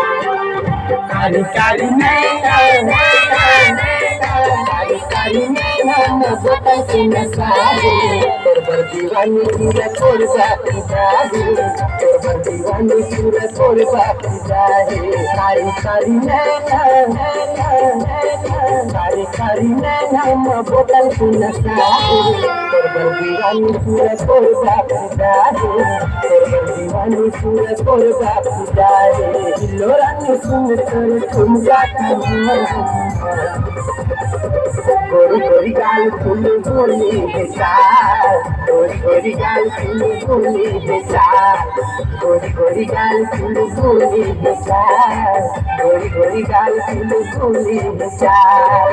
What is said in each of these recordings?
कारी कारी नैना कारी कारी नैना मोहब्बत के नसारे तोर पर दीवानी पूरा तोड़ बाकी जाए तोर पर दीवानी पूरा तोड़ बाकी जाए कारी कारी नैना कारी कारी नैना मोहब्बत के नसारे तोर पर दीवानी पूरा तोड़ बाकी जाए तोर पर दीवानी पूरा तोड़ बाकी जाए लोरानी सुन कर तुम जाता गोरी गोरी गाल फूल बोली बेचार गोरी गोरी गाल फूल बोली बेचार गोरी गोरी गाल फूल बोली बेचार गोरी गोरी गाल फूल बोली बेचार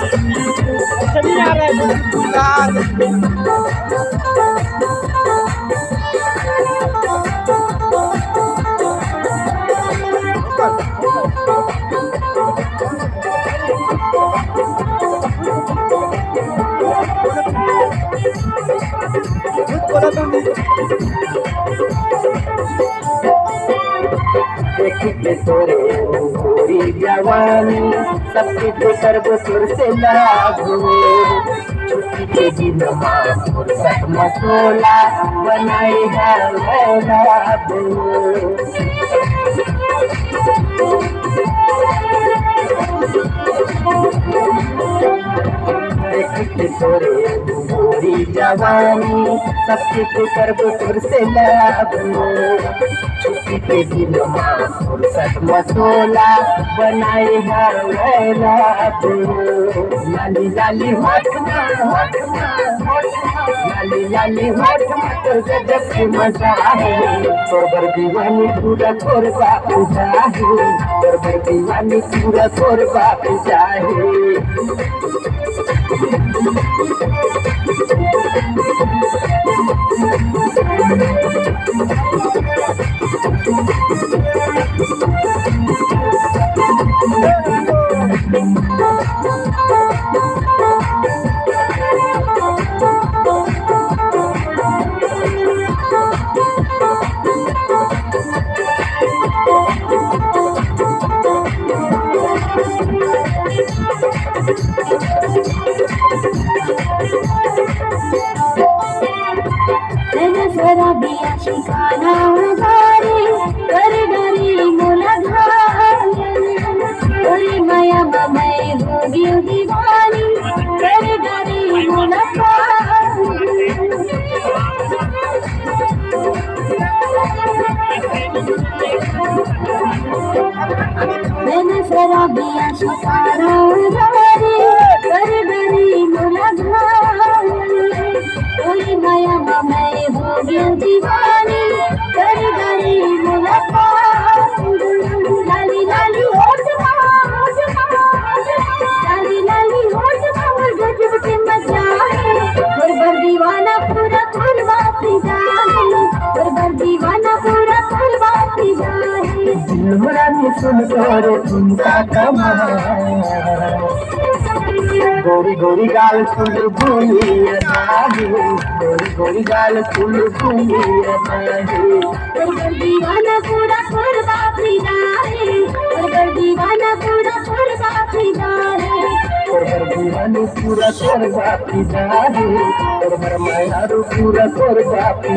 चली आ रहा है देखते तोरे गोरी जवानी सबके बेकर बसुर से लागू छुट्टी के दिन फुर्सत मसोला बनाए देखते तोरे गोरी जवानी सबके बेकर बसुर से लागू छुट्टी के दिन फुर्सत मसोला बनाए लाली लाली होठ लाली लाली होठ तो गजब के मजा है तोर बर दीवानी पूरा तोर बापू जाहे तोर बर दीवानी पूरा तोर बापू जाहे दिया शिकाना उधारे कर डरी मोला घारी माया मैं होगी दीवानी कर डरी मोला मैंने शराबिया शिकाना उधारे कर डरी मोला घारी माया मैं होगी दीवानी कर डरी मोला लाली लाली होठ लाली लाली होठ गजब के मजा है भर दीवाना पूरा खुलवा जाए भर दीवाना पूरा खुलवा जाए दिलमरा में सुन कर चिंता कमा गोरी गोरी गाल फूल भूली गोरी गोरी गाल फूल भूली दीवाना पूरा खुलवा जाए दीवाना पूरा खुलवा जाए दीवानी पूरा कर बापी जाए और माया पूरा कर बापी